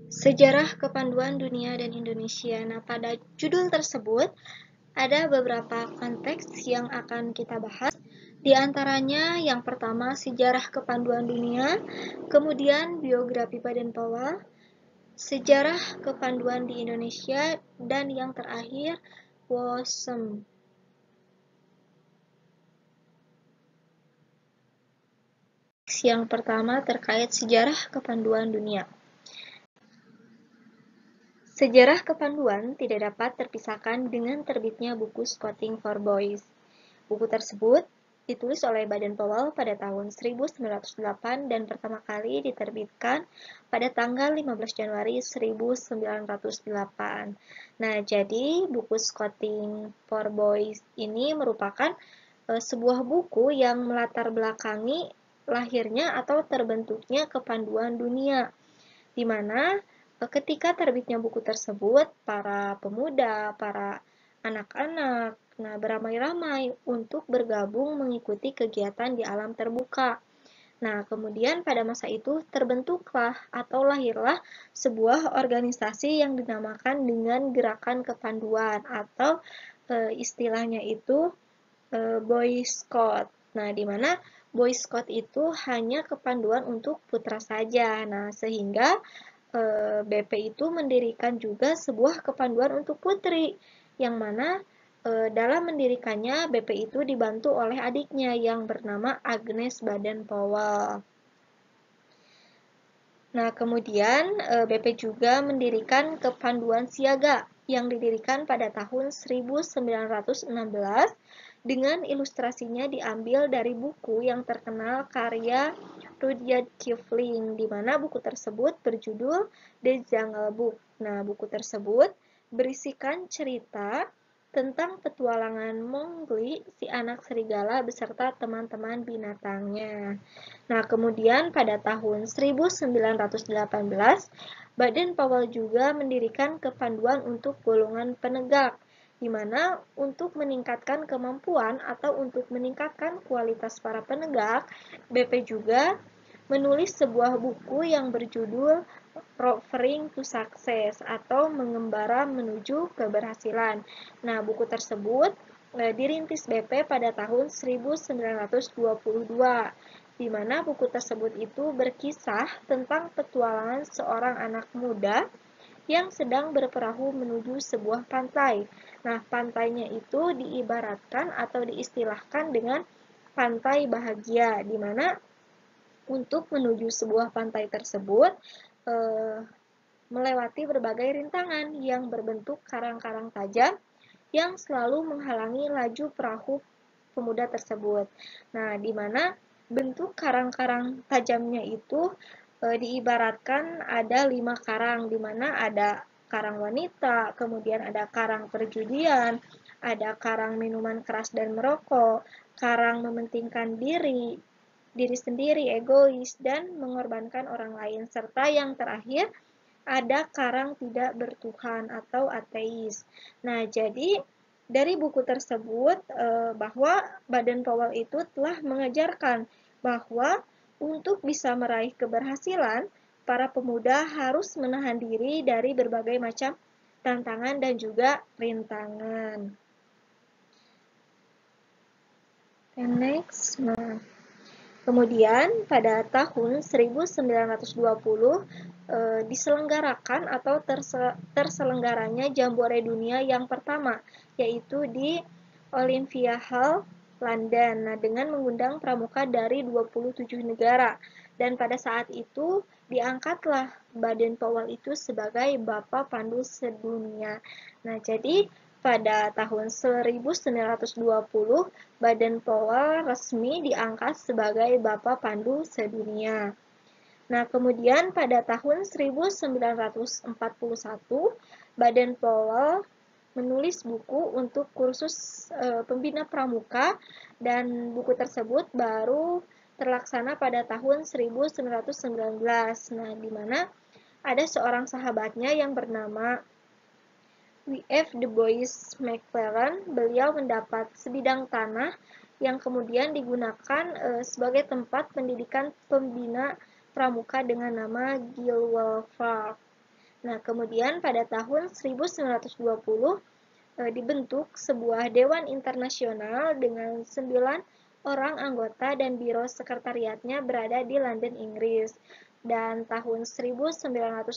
Sejarah Kepanduan Dunia dan Indonesia. Nah, pada judul tersebut ada beberapa konteks yang akan kita bahas. Di antaranya yang pertama sejarah kepanduan dunia, kemudian biografi Baden Powell, sejarah kepanduan di Indonesia, dan yang terakhir WOSM. Yang pertama terkait sejarah kepanduan dunia. Sejarah kepanduan tidak dapat terpisahkan dengan terbitnya buku Scouting for Boys. Buku tersebut ditulis oleh Baden Powell pada tahun 1908 dan pertama kali diterbitkan pada tanggal 15 Januari 1908. Nah, jadi buku Scouting for Boys ini merupakan sebuah buku yang melatar belakangi lahirnya atau terbentuknya kepanduan dunia, di mana ketika terbitnya buku tersebut, para pemuda, para anak-anak, beramai-ramai untuk bergabung mengikuti kegiatan di alam terbuka. Nah, kemudian pada masa itu terbentuklah atau lahirlah sebuah organisasi yang dinamakan dengan Gerakan Kepanduan atau istilahnya itu Boy Scout. Nah, di mana Boy Scout itu hanya kepanduan untuk putra saja. Nah, sehingga BP itu mendirikan juga sebuah kepanduan untuk putri, yang mana dalam mendirikannya BP itu dibantu oleh adiknya yang bernama Agnes Baden Powell. Nah, kemudian BP juga mendirikan kepanduan siaga yang didirikan pada tahun 1916 dengan ilustrasinya diambil dari buku yang terkenal karya Rudyard Kipling, di mana buku tersebut berjudul The Jungle Book. Nah, buku tersebut berisikan cerita tentang petualangan Mowgli, si anak serigala beserta teman-teman binatangnya. Nah, kemudian pada tahun 1918, Baden Powell juga mendirikan kepanduan untuk golongan penegak, di mana untuk meningkatkan kemampuan atau untuk meningkatkan kualitas para penegak, BP juga menulis sebuah buku yang berjudul Rovering to Success atau mengembara menuju keberhasilan. Nah, buku tersebut dirintis BP pada tahun 1922, di mana buku tersebut itu berkisah tentang petualangan seorang anak muda yang sedang berperahu menuju sebuah pantai. Nah, pantainya itu diibaratkan atau diistilahkan dengan pantai bahagia, di mana untuk menuju sebuah pantai tersebut melewati berbagai rintangan yang berbentuk karang-karang tajam yang selalu menghalangi laju perahu pemuda tersebut. Nah, di mana bentuk karang-karang tajamnya itu diibaratkan ada 5 karang, di mana ada karang wanita, kemudian ada karang perjudian, ada karang minuman keras dan merokok, karang mementingkan diri sendiri, egois, dan mengorbankan orang lain, serta yang terakhir ada karang tidak bertuhan atau ateis. Nah, jadi dari buku tersebut bahwa Baden Powell itu telah mengajarkan bahwa untuk bisa meraih keberhasilan, para pemuda harus menahan diri dari berbagai macam tantangan dan juga rintangan. And next, kemudian pada tahun 1920 diselenggarakan atau terselenggaranya Jambore Dunia yang pertama, yaitu di Olympia Hall, London, dengan mengundang pramuka dari 27 negara. Dan pada saat itu diangkatlah Baden Powell itu sebagai Bapak Pandu Sedunia. Nah, jadi pada tahun 1920, Baden Powell resmi diangkat sebagai Bapak Pandu Sedunia. Nah, kemudian pada tahun 1941, Baden Powell menulis buku untuk kursus pembina pramuka, dan buku tersebut baru terlaksana pada tahun 1919. Nah, di mana ada seorang sahabatnya yang bernama W.F. Du Bois McClellan. Beliau mendapat sebidang tanah yang kemudian digunakan sebagai tempat pendidikan pembina pramuka dengan nama Gilwell Park. Nah, kemudian pada tahun 1920 dibentuk sebuah dewan internasional dengan 9 orang anggota dan biro sekretariatnya berada di London, Inggris. Dan tahun 1958,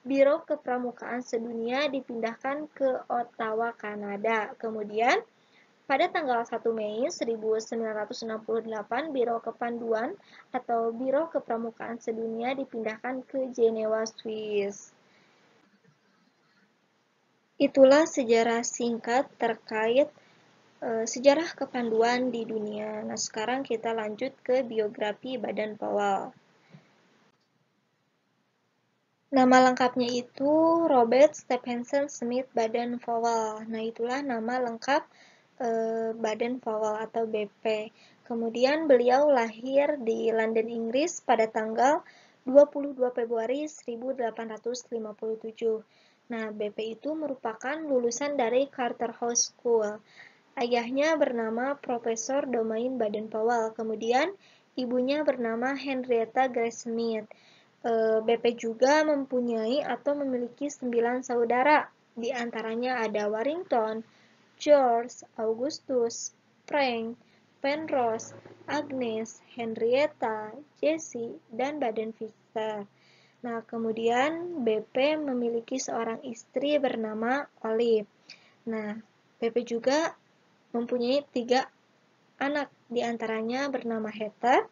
Biro Kepramukaan Sedunia dipindahkan ke Ottawa, Kanada. Kemudian, pada tanggal 1 Mei 1968, Biro Kepanduan atau Biro Kepramukaan Sedunia dipindahkan ke Jenewa, Swiss. Itulah sejarah singkat terkait sejarah kepanduan di dunia. Nah, sekarang kita lanjut ke biografi Baden-Powell. Nama lengkapnya itu Robert Stephenson Smith Baden-Powell. Nah, itulah nama lengkap Baden-Powell atau BP. Kemudian beliau lahir di London, Inggris pada tanggal 22 Februari 1857. Nah, BP itu merupakan lulusan dari Charterhouse School. Ayahnya bernama Profesor Domain Baden-Powell. Kemudian ibunya bernama Henrietta Grace Smith. BP juga mempunyai atau memiliki 9 saudara. Di antaranya ada Warrington, George, Augustus, Frank, Penrose, Agnes, Henrietta, Jessie, dan Baden-Victor. Nah, kemudian BP memiliki seorang istri bernama Olive. Nah, BP juga mempunyai 3 anak, di antaranya bernama Heather,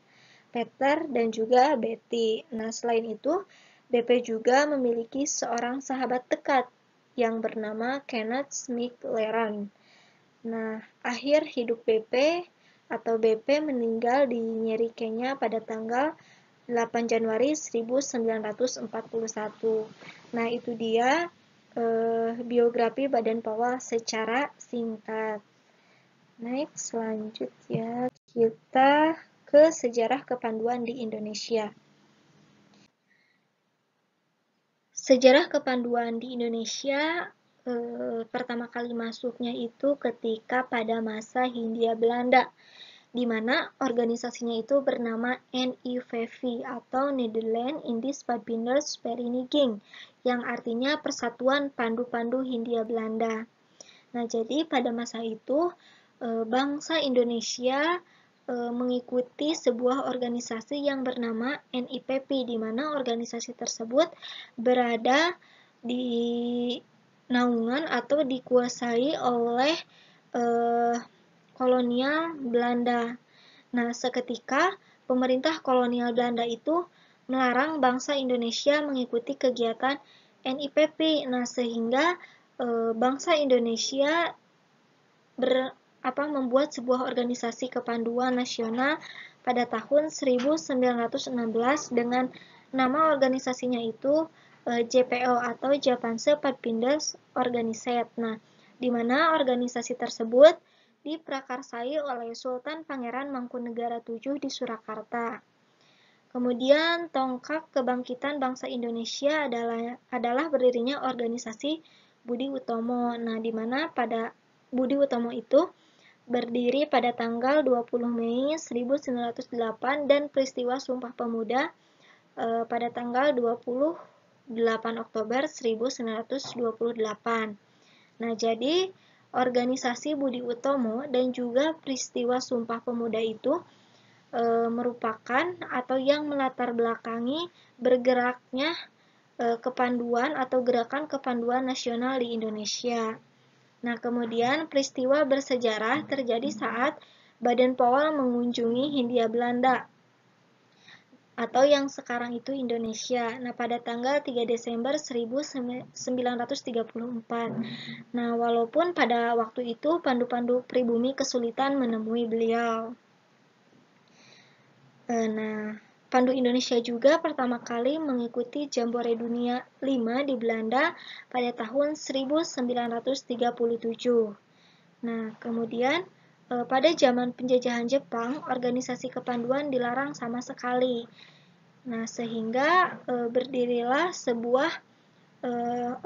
Peter, dan juga Betty. Nah, selain itu, BP juga memiliki seorang sahabat dekat yang bernama Kenneth Smith Leran. Nah, akhir hidup BP atau BP meninggal di Nyeri, Kenya pada tanggal 8 Januari 1941. Nah, itu dia biografi Baden-Powell secara singkat. Next, lanjut ya. Kita ke sejarah kepanduan di Indonesia. Sejarah kepanduan di Indonesia pertama kali masuknya itu ketika pada masa Hindia Belanda, di mana organisasinya itu bernama NIVV atau Nederland Indisch Vadbinders Vereniging, yang artinya Persatuan Pandu-Pandu Hindia Belanda. Nah, jadi pada masa itu bangsa Indonesia mengikuti sebuah organisasi yang bernama NIPP, di mana organisasi tersebut berada di naungan atau dikuasai oleh kolonial Belanda. Nah, seketika pemerintah kolonial Belanda itu melarang bangsa Indonesia mengikuti kegiatan NIPP. Nah, sehingga bangsa Indonesia membuat sebuah organisasi kepanduan nasional pada tahun 1916 dengan nama organisasinya itu JPO atau Japanse Padpindas Organiset. Nah, di mana organisasi tersebut diprakarsai oleh Sultan Pangeran Mangkunegaran VII di Surakarta. Kemudian tonggak kebangkitan bangsa Indonesia adalah berdirinya organisasi Budi Utomo. Nah, di mana pada Budi Utomo itu berdiri pada tanggal 20 Mei 1908 dan peristiwa Sumpah Pemuda pada tanggal 28 Oktober 1928. Nah, jadi organisasi Budi Utomo dan juga peristiwa Sumpah Pemuda itu merupakan atau yang melatar belakangi bergeraknya kepanduan atau gerakan kepanduan nasional di Indonesia. Nah, kemudian peristiwa bersejarah terjadi saat Baden-Powell mengunjungi Hindia Belanda atau yang sekarang itu Indonesia. Nah, pada tanggal 3 Desember 1934. Nah, walaupun pada waktu itu pandu-pandu pribumi kesulitan menemui beliau. Nah, Pandu Indonesia juga pertama kali mengikuti Jambore Dunia 5 di Belanda pada tahun 1937. Nah, kemudian pada zaman penjajahan Jepang, organisasi kepanduan dilarang sama sekali. Nah, sehingga berdirilah sebuah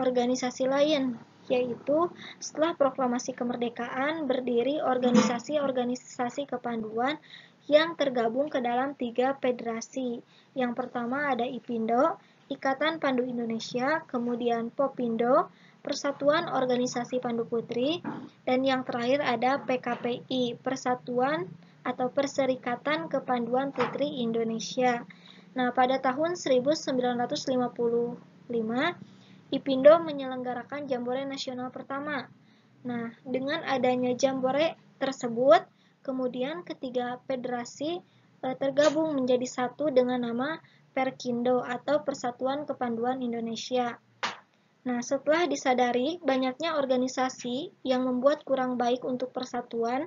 organisasi lain, yaitu setelah proklamasi kemerdekaan berdiri organisasi-organisasi kepanduan yang tergabung ke dalam 3 federasi. Yang pertama ada IPINDO, Ikatan Pandu Indonesia, kemudian Popindo, Persatuan Organisasi Pandu Putri, dan yang terakhir ada PKPI, Persatuan atau Perserikatan Kepanduan Putri Indonesia. Nah, pada tahun 1955, IPindo menyelenggarakan Jambore Nasional pertama. Nah, dengan adanya Jambore tersebut, kemudian ketiga federasi tergabung menjadi satu dengan nama Perkindo atau Persatuan Kepanduan Indonesia. Nah, setelah disadari banyaknya organisasi yang membuat kurang baik untuk persatuan,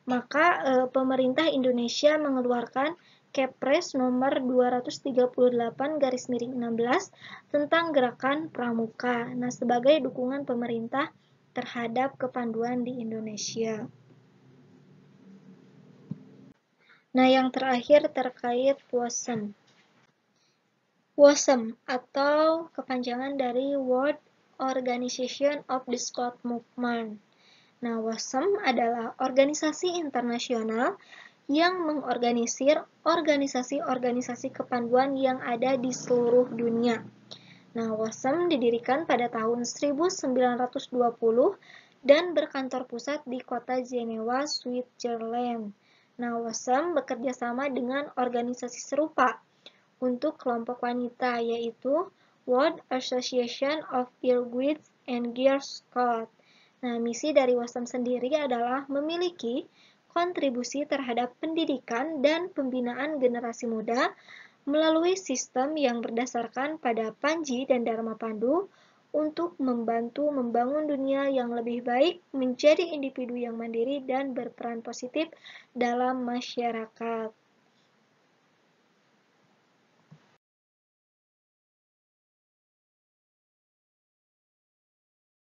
maka pemerintah Indonesia mengeluarkan Kepres nomor 238/16 tentang gerakan pramuka. Nah, sebagai dukungan pemerintah terhadap kepanduan di Indonesia. Nah, yang terakhir terkait WOSM. WOSM atau kepanjangan dari World Organization of the Scout Movement. Nah, WOSM adalah organisasi internasional yang mengorganisir organisasi-organisasi kepanduan yang ada di seluruh dunia. Nah, WOSM didirikan pada tahun 1920 dan berkantor pusat di kota Jenewa, Switzerland. Nah, WOSM bekerja sama dengan organisasi serupa untuk kelompok wanita, yaitu World Association of Girl Guides and Girl Scouts. Nah, misi dari WOSM sendiri adalah memiliki kontribusi terhadap pendidikan dan pembinaan generasi muda melalui sistem yang berdasarkan pada Panji dan Dharma Pandu untuk membantu membangun dunia yang lebih baik, menjadi individu yang mandiri dan berperan positif dalam masyarakat.